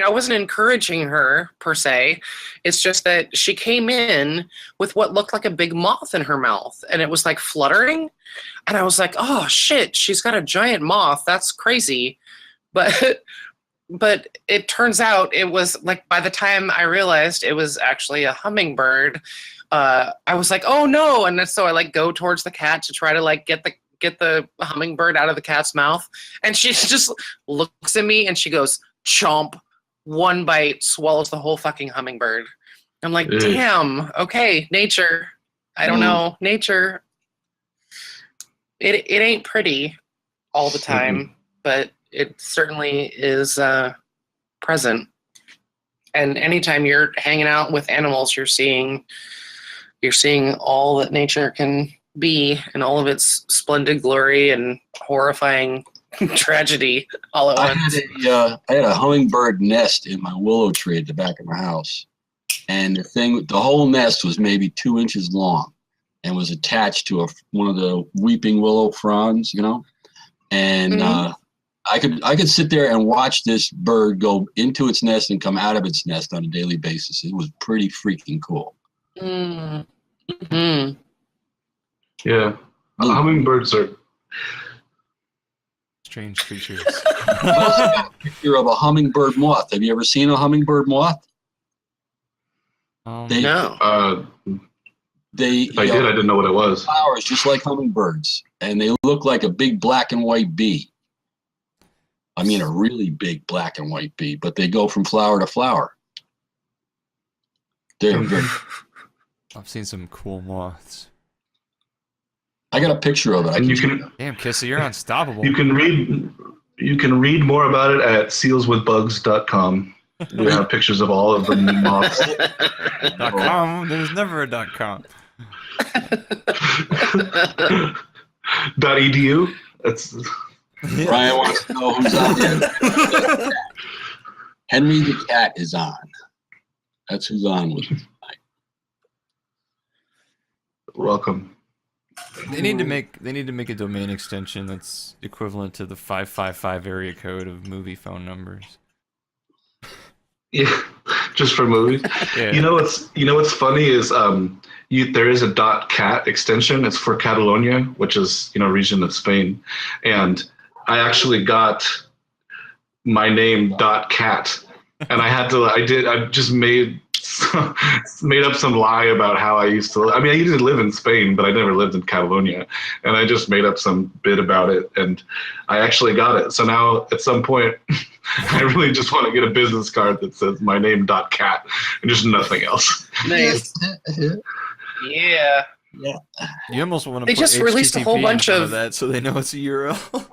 wasn't encouraging her per se. It's just that she came in with what looked like a big moth in her mouth, and it was like fluttering. And I was like, oh shit, she's got a giant moth. That's crazy. But it turns out it was like, by the time I realized it was actually a hummingbird, I was like, oh no. And so I like go towards the cat to try to like get the hummingbird out of the cat's mouth, and she just looks at me and she goes, chomp, one bite, swallows the whole fucking hummingbird. I'm like, damn, okay, nature. I don't know, nature. It ain't pretty all the time, but it certainly is present. And anytime you're hanging out with animals, you're seeing all that nature can be and all of its splendid glory and horrifying tragedy all at once. I had a hummingbird nest in my willow tree at the back of my house, and the whole nest was maybe 2 inches long and was attached to one of the weeping willow fronds, you know. And I could sit there and watch this bird go into its nest and come out of its nest on a daily basis. It was pretty freaking cool. Mm-hmm. Yeah, hummingbirds are strange creatures. A picture of a hummingbird moth. Have you ever seen a hummingbird moth? No. If I did, I didn't know what it was. Flowers just like hummingbirds, and they look like a big black and white bee. I mean, a really big black and white bee, but they go from flower to flower. They're very. I've seen some cool moths. I got a picture of it. Damn, Kissy, you're unstoppable. You can read more about it at sealswithbugs.com. We have pictures of all of the moths. .com? There's never a .com. .edu? That's Ryan wants to know who's on here. Henri the cat is on. That's who's on with us tonight. Welcome. They need to make a domain extension that's equivalent to the 555 area code of movie phone numbers. Yeah, just for movies. Yeah. You know what's funny is there is a .cat extension. It's for Catalonia, which is a region of Spain, and I actually got my name .cat, and I just made up some lie about how I used to. I mean, I used to live in Spain, but I never lived in Catalonia, and I just made up some bit about it, and I actually got it. So now, at some point, I really just want to get a business card that says my name .cat and just nothing else. Nice. Yeah. You almost want to. They put just released a whole HTTP bunch in front of that, so they know it's a URL.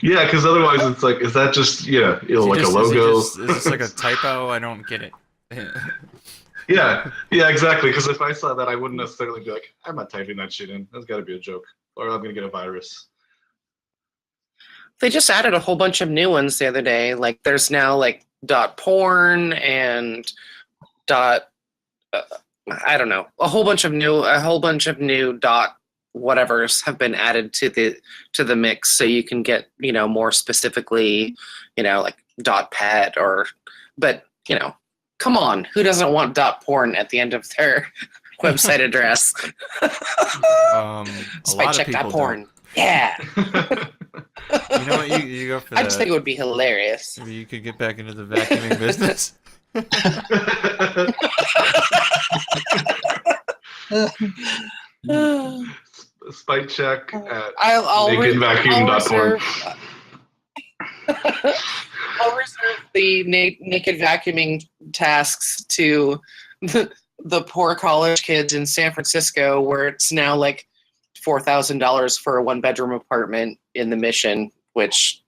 Yeah, because otherwise it's like, is that just like a logo? Is this like a typo? I don't get it. Yeah, exactly. Because if I saw that, I wouldn't necessarily be like, I'm not typing that shit in. That's got to be a joke, or I'm gonna get a virus. They just added a whole bunch of new ones the other day. Like there's now like .porn and I don't know, a whole bunch of new whatevers have been added to the mix, so you can get more specifically like .pet but come on, who doesn't want .porn at the end of their website address? Spikecheck.porn. Yeah. You know what? You go for that. I just think it would be hilarious. Maybe you could get back into the vacuuming business. Spike check at nakedvacuum.porn. .porn. I'll reserve the naked vacuuming tasks to the poor college kids in San Francisco, where it's now like $4,000 for a 1-bedroom apartment in the Mission, which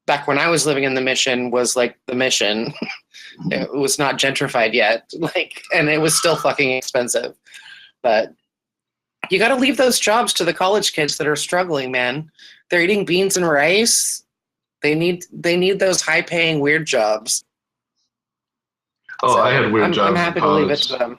back when I was living in the Mission was like the Mission. It was not gentrified yet, like, and it was still fucking expensive. But you got to leave those jobs to the college kids that are struggling, man. They're eating beans and rice. They need those high-paying weird jobs. Oh, So I had weird jobs. I'm happy in to leave it college. to them.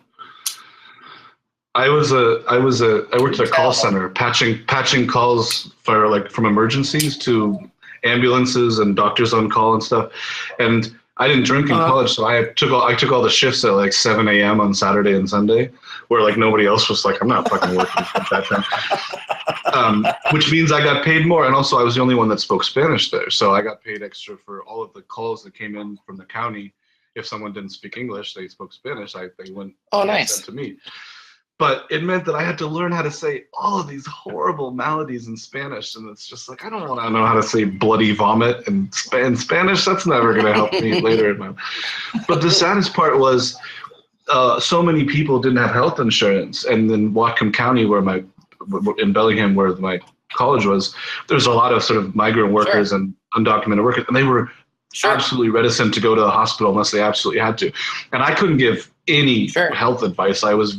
I worked at a call center, patching calls for like from emergencies to ambulances and doctors on call and stuff. And I didn't drink in college, so I took all the shifts at like 7 a.m. on Saturday and Sunday, where like nobody else was like, I'm not fucking working at that time. Which means I got paid more, and also I was the only one that spoke Spanish there, so I got paid extra for all of the calls that came in from the county. If someone didn't speak English, they spoke Spanish. They went Nice. to me. But it meant that I had to learn how to say all of these horrible maladies in Spanish. And it's just like, I don't want to know how to say bloody vomit in Spanish. That's never going to help me later in my life. But the saddest part was so many people didn't have health insurance. And then Whatcom County, in Bellingham, where my college was, there's a lot of sort of migrant workers and undocumented workers. And they were absolutely reticent to go to the hospital unless they absolutely had to. And I couldn't give any health advice. I was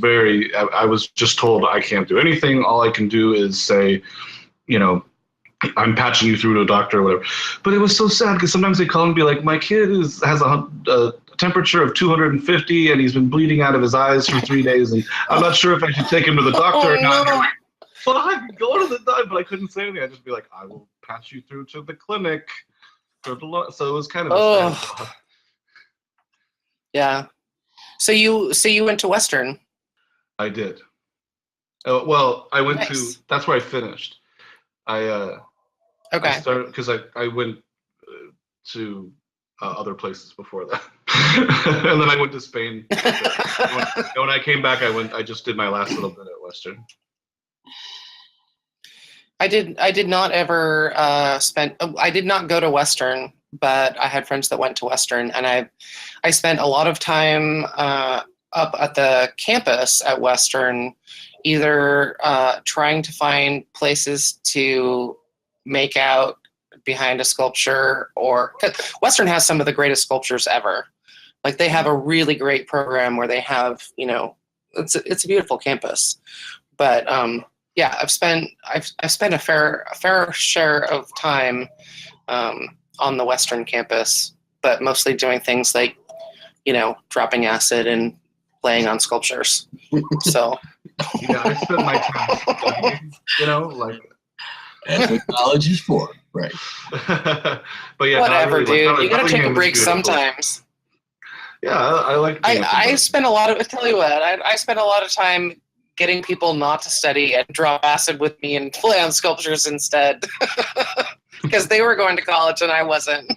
just told I can't do anything. All I can do is say, I'm patching you through to a doctor or whatever. But it was so sad because sometimes they call and be like, my kid has a temperature of 250 and he's been bleeding out of his eyes for 3 days. And I'm not sure if I should take him to the doctor or not. No. Fine, go to the doctor. But I couldn't say anything. I'd just be like, I will patch you through to the clinic. So it was kind of yeah. So you went to Western? I did. Well, I went to. That's where I finished. I started because I went to other places before that, and then I went to Spain. When I came back, I just did my last little bit at Western. I did not ever I did not go to Western, but I had friends that went to Western, and I spent a lot of time up at the campus at Western, either trying to find places to make out behind a sculpture, or Western has some of the greatest sculptures ever. Like, they have a really great program where they have, it's a beautiful campus, but yeah, I've spent a fair share of time on the Western campus, but mostly doing things like, dropping acid and playing on sculptures. So yeah, I spent my time studying, that's what college is for, right? But yeah, whatever, really, dude. You gotta take a break sometimes. Yeah, I like. I spent a lot of. Tell you what, I spent a lot of time getting people not to study and drop acid with me and play on sculptures instead, because they were going to college and I wasn't.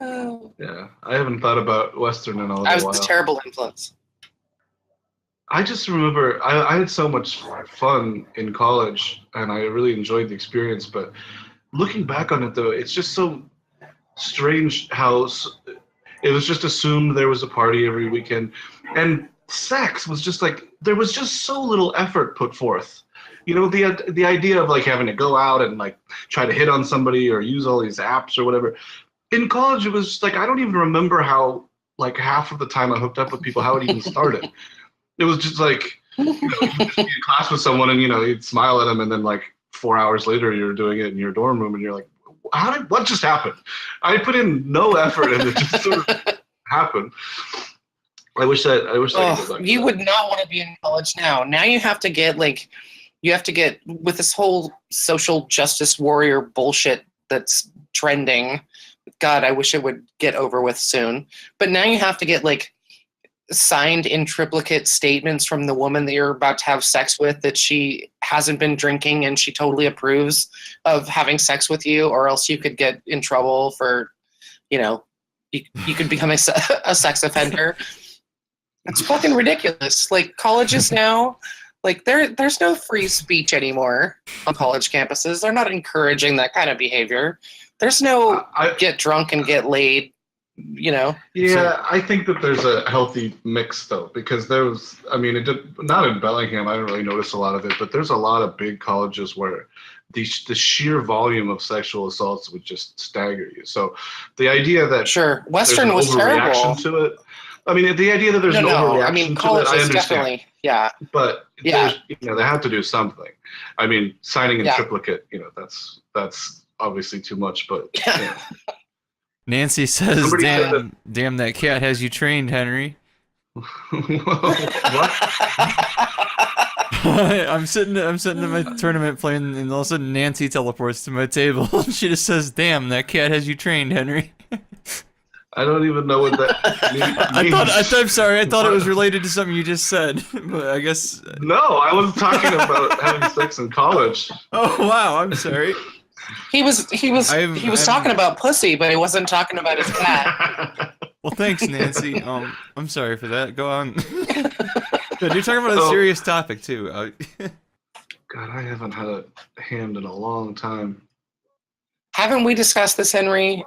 Yeah, I haven't thought about Western in a while. I was a terrible influence. I just remember I had so much fun in college and I really enjoyed the experience. But looking back on it, though, it's just so strange how it was just assumed there was a party every weekend. And sex was just like, there was just so little effort put forth. The idea of like having to go out and like try to hit on somebody or use all these apps or whatever. In college, it was just like, I don't even remember how, like, half of the time I hooked up with people, how it even started. It was just like, you'd just be in class with someone and, you'd smile at them, and then like 4 hours later, you're doing it in your dorm room and you're like, what just happened? I put in no effort and it just sort of happened. I wish I could go back. You would not want to be in college now. Now you have to get with this whole social justice warrior bullshit that's trending. God, I wish it would get over with soon. But now you have to get like signed in triplicate statements from the woman that you're about to have sex with that she hasn't been drinking and she totally approves of having sex with you, or else you could get in trouble for, you could become a sex offender. It's fucking ridiculous. Like, colleges now, like, there's no free speech anymore on college campuses. They're not encouraging that kind of behavior. There's no get drunk and get laid, you know. Yeah, I think that there's a healthy mix though, because there was, I mean, it did not in Bellingham. I didn't really notice a lot of it, but there's a lot of big colleges where the sheer volume of sexual assaults would just stagger you. So the idea that Sure, there's Western an was overreaction terrible. to it. I mean, the idea that there's No, an no, I overreaction mean to it, colleges I understand. definitely, yeah. But Yeah. there's, you know, they have to do something. I mean, signing in Yeah. triplicate, you know, that's obviously too much. But you know. Nancy says, Somebody said "Damn, damn, that cat has you trained, Henry." What? I'm sitting in my tournament playing, and all of a sudden Nancy teleports to my table. She just says, "Damn, that cat has you trained, Henry." I don't even know what that means. I'm sorry. I thought it was related to something you just said, but I guess. No, I wasn't talking about having sex in college. Oh wow, I'm sorry. He was talking about pussy, but he wasn't talking about his cat. Well, thanks, Nancy. I'm sorry for that. Go on. Good, you're talking about a serious topic too. God, I haven't had a hand in a long time. Haven't we discussed this, Henry?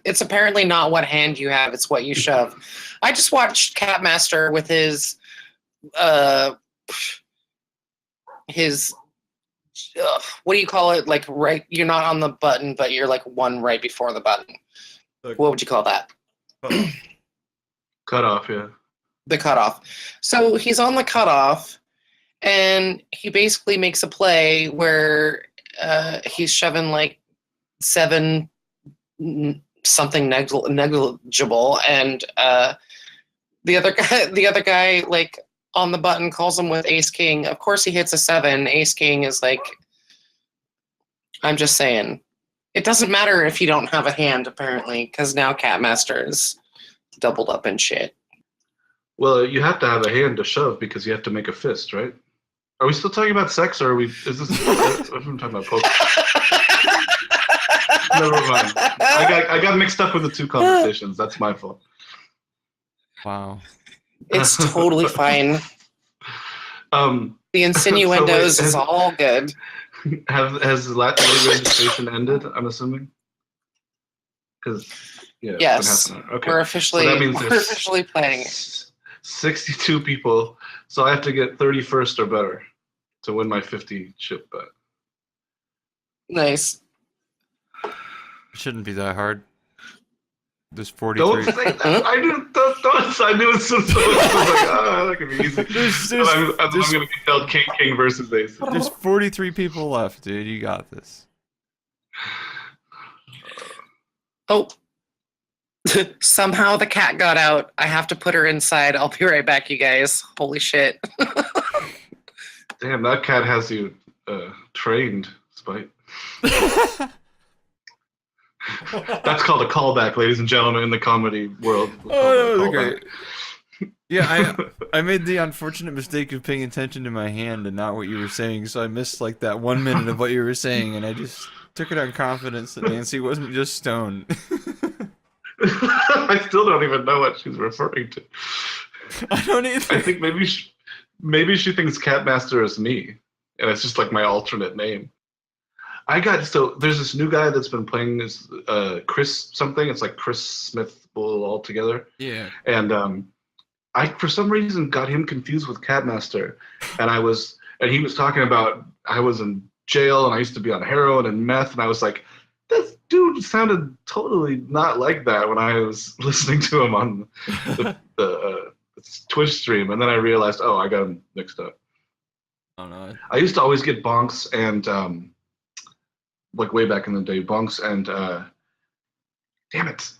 It's apparently not what hand you have, it's what you shove. I just watched Catmaster with his what do you call it? Like, right, you're not on the button, but you're like one right before the button. Okay. What would you call that? Cut off, yeah. The cutoff. So he's on the cutoff, and he basically makes a play where he's shoving like 7 something negligible, and the other guy like on the button calls him with ace king. Of course he hits a 7. Ace king is like, I'm just saying, it doesn't matter if you don't have a hand apparently, because now Catmaster is doubled up in shit. Well, you have to have a hand to shove because you have to make a fist, right? Are we still talking about sex, or are we? Is this? I'm talking about poker. Never mind. I got mixed up with the two conversations. That's my fault. Wow. It's totally fine. The insinuendos is all good. Has Latin registration ended? I'm assuming. Because yes, okay. we're officially So that means we're officially playing. 62 people, so I have to get 31st or better to win my 50 chip bet. Nice. It shouldn't be that hard. There's 43. Don't say that. I knew it so. I was like, that could be easy. I'm going to be held king versus ace. There's 43 people left, dude. You got this. Oh. Somehow the cat got out. I have to put her inside. I'll be right back, you guys. Holy shit. Damn, that cat has you trained, Spite. That's called a callback, ladies and gentlemen, in the comedy world. Oh, great. Yeah, I made the unfortunate mistake of paying attention to my hand and not what you were saying, so I missed like that 1 minute of what you were saying, and I just took it on confidence that Nancy wasn't just stoned. I still don't even know what she's referring to. I don't either. I think maybe she thinks Catmaster is me, and it's just like my alternate name. There's this new guy that's been playing this Chris something. It's like Chris Smith all together. Yeah. And I for some reason got him confused with Catmaster, and he was talking about I was in jail and I used to be on heroin and meth, and I was like, this dude sounded totally not like that when I was listening to him on the Twitch stream, and then I realized, oh, I got him mixed up. Oh no. I used to always get Bonks and like way back in the day, Bonks and damn it,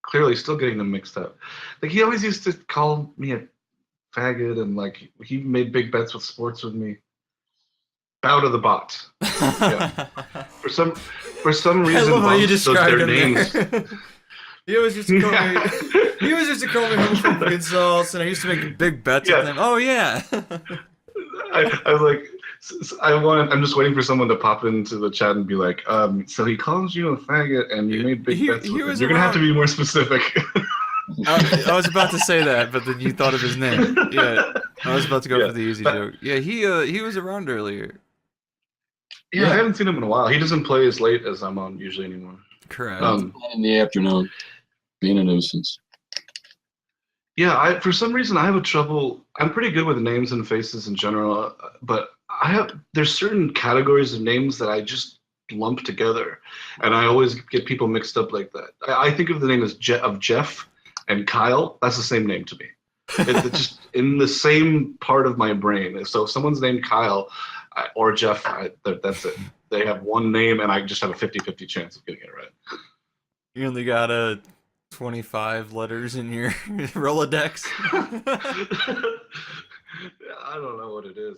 clearly still getting them mixed up. Like he always used to call me a faggot, and like he made big bets with sports with me. Bow to the bot. Yeah. For some reason, I love how you Bonks does described their him names. there. He was just to call me. He was just to call me homophobic insults, and I used to make big bets with him. Oh yeah. I was like, I'm just waiting for someone to pop into the chat and be like, so he calls you a faggot, and you made big bets with him. You're gonna have to be more specific. I was about to say that, but then you thought of his name. Yeah, I was about to go for the easy joke. Yeah, he was around earlier. Yeah, I haven't seen him in a while. He doesn't play as late as I'm on usually anymore. Correct. In the afternoon. being a nuisance. Yeah, for some reason I have a trouble. I'm pretty good with names and faces in general, but there's certain categories of names that I just lump together, and I always get people mixed up like that. I think of the name as of Jeff and Kyle. That's the same name to me. It's just in the same part of my brain. So if someone's named Kyle or Jeff, that's it. They have one name, and I just have a 50-50 chance of getting it right. You only got 25 letters in your Rolodex. I don't know what it is.